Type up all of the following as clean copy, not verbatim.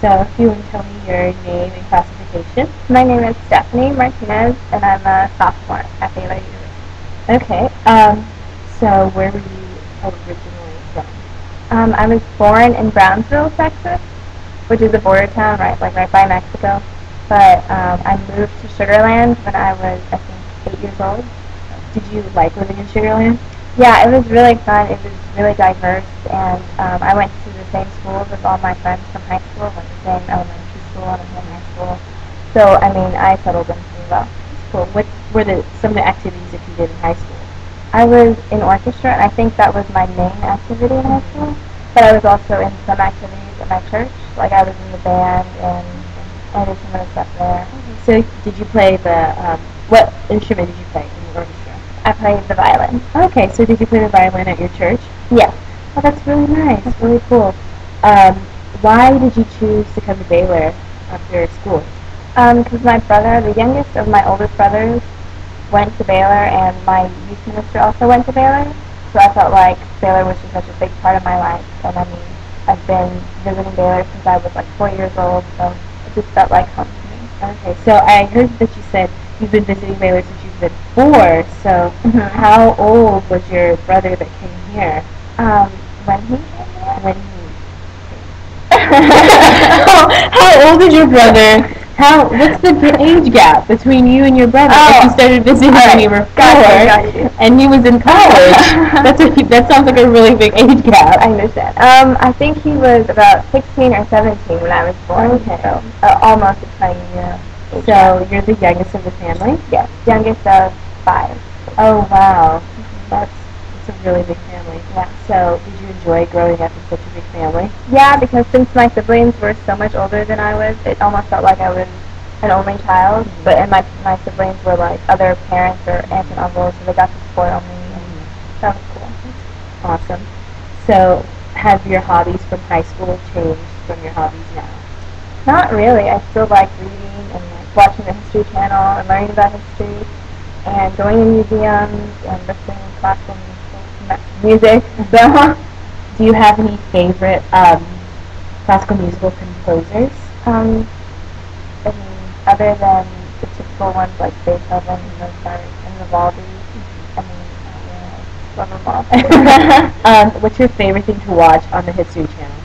So if you would tell me your name and classification. My name is Stephanie Martinez, and I'm a sophomore at Baylor University. Okay. So where were you originally from? I was born in Brownsville, Texas, which is a border town, right by Mexico. But I moved to Sugar Land when I was, I think, 8 years old. Did you like living in Sugar Land? Yeah, it was really fun. It was really diverse, and I went to the same schools as all my friends from high school, went to the same elementary school and the same high school. So, I mean, I settled in pretty well. That's cool. What were some of the activities that you did in high school? I was in orchestra, and I think that was my main activity in high school. But I was also in some activities at my church. Like I was in the band, and I did some other stuff there. So did you play what instrument did you play in the orchestra? I played the violin. Okay, so did you play the violin at your church? Yes. Oh, that's really nice. That's really cool. Why did you choose to come to Baylor after school? Because my brother, the youngest of my oldest brothers, went to Baylor, and my youth minister also went to Baylor. So I felt like Baylor was just such a big part of my life. And I mean, I've been visiting Baylor since I was like 4 years old, so it just felt like home to me. Okay, so I heard that you said you've been visiting Baylor since you've been 4. So how old was your brother that came here? When he came here? When he how old is your brother? What's the age gap between you and your brother? If you started visiting when you were 4, and he was in college. That sounds like a really big age gap. I understand. I think he was about 16 or 17 when I was born. Okay. So almost a 20-year. So you're the youngest of the family? Yes, youngest of 5. Oh wow, that's a really big family. Yeah. So did you enjoy growing up in such a big family? Yeah, because since my siblings were so much older than I was, it almost felt like I was an only child. And my siblings were like other parents or aunts and uncles, so they got to spoil me, and that was cool. Awesome. So have your hobbies from high school changed from your hobbies now? Not really. I still like reading and like watching the History Channel and learning about history and going to museums and listening to classical music. So, do you have any favorite classical musical composers? I mean, other than the typical ones like Beethoven and Mozart and Vivaldi, I mean, I love them all. What's your favorite thing to watch on the History Channel?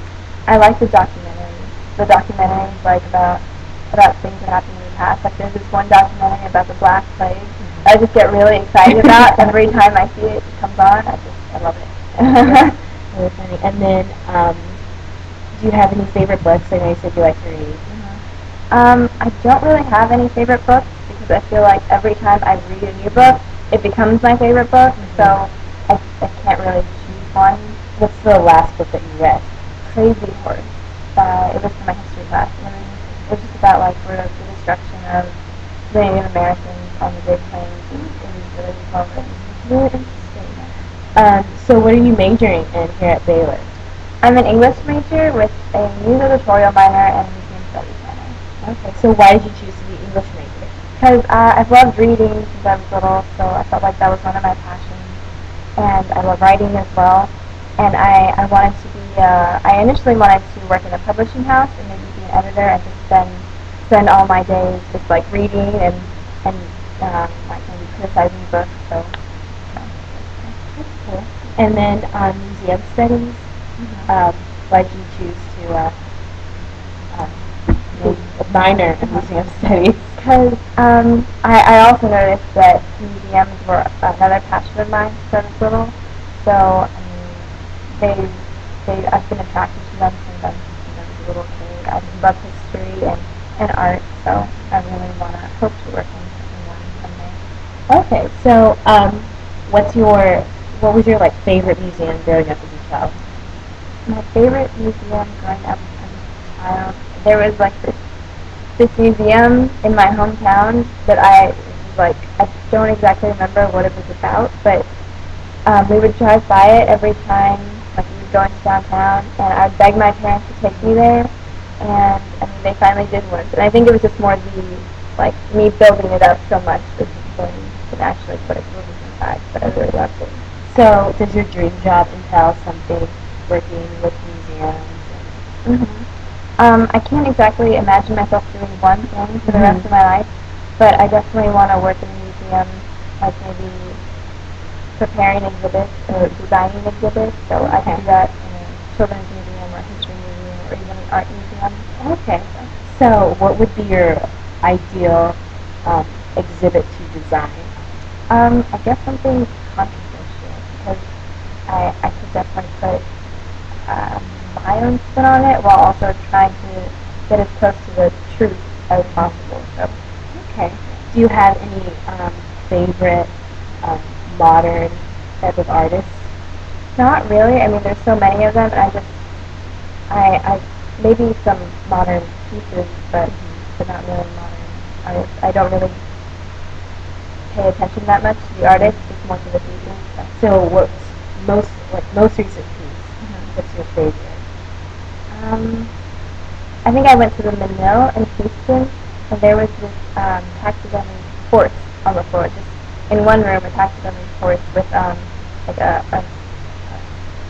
I like the documentaries. The documentaries like about things that happened in the past. Like there's this one documentary about the Black Plague. I just get really excited about every time I see it comes on. I love it. Really funny. And then, do you have any favorite books? I know you said you like to read. I don't really have any favorite books because I feel like every time I read a new book, it becomes my favorite book. So I can't really choose one. What's the last book that you read? Crazy Horse. It was from my history class. And it was just about like sort of the destruction of the Native Americans on the Great Plains. And it was really well written. Really interesting. So what are you majoring in here at Baylor? I'm an English major with a news editorial minor and a museum studies minor. Okay, so why did you choose to be English major? Because I've loved reading since I was little, so I felt like that was one of my passions. And I love writing as well. And I wanted to be, I initially wanted to work in a publishing house and maybe be an editor and just spend all my days just like reading and like maybe criticizing books. So, that's cool. And then museum studies. Why did you choose to make a minor in museum studies? Because I also noticed that museums were another passion of mine since I was little. So I mean, I've been attracted to them since I was a little kid. I love history and art, so I really hope to work in one someday. Okay, so what was your like favorite museum growing up as a child? My favorite museum growing up as a child, there was like this museum in my hometown that I don't exactly remember what it was about, but we would drive by it every time like we would go into downtown, and I would beg my parents to take me there, and I mean they finally did once, and I think it was just more me building it up so much that people could actually put a movie inside, but I really loved it. So does your dream job entail something working with museums? I can't exactly imagine myself doing one thing for the rest of my life, but I definitely want to work in a museum, like maybe preparing exhibits or designing exhibits. So I could do that in a children's museum or history museum or even an art museum. Okay. So what would be your ideal exhibit to design? I guess something controversial, because I could definitely put my own spin on it while also trying to get as close to the truth as possible. So, okay. Do you have any favorite modern type of artists? Not really. I mean, there's so many of them, and I maybe some modern pieces, but not really modern artists. I don't really pay attention that much to the artists, just more to the pieces. So what's most recent piece? What's your favorite? I think I went to the Mill in Houston, and there was this taxidermy horse on the floor, just in one room, a taxidermy horse with like a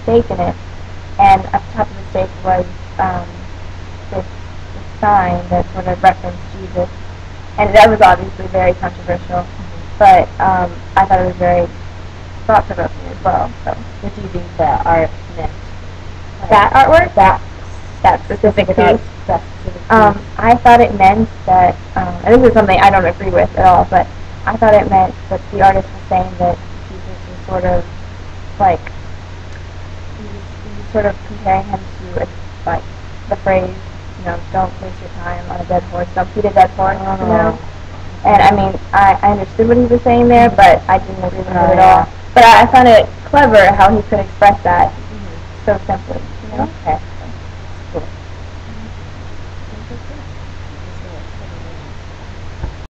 stake in it, and at the top of the stake was this sign that sort of referenced Jesus, and that was obviously very controversial, but I thought it was very thought-provoking as well. So, what do you think the art meant? That artwork? That specific piece? I thought it meant that, and this is something I don't agree with at all, but I thought it meant that the artist was saying that Jesus was sort of like, he was sort of comparing him to like the phrase, you know, don't waste your time on a dead horse, don't beat a dead horse, you know? And I mean, I understood what he was saying there, but I didn't agree with it at all. But I found it clever how he could express that so simply, you know? Okay. Cool.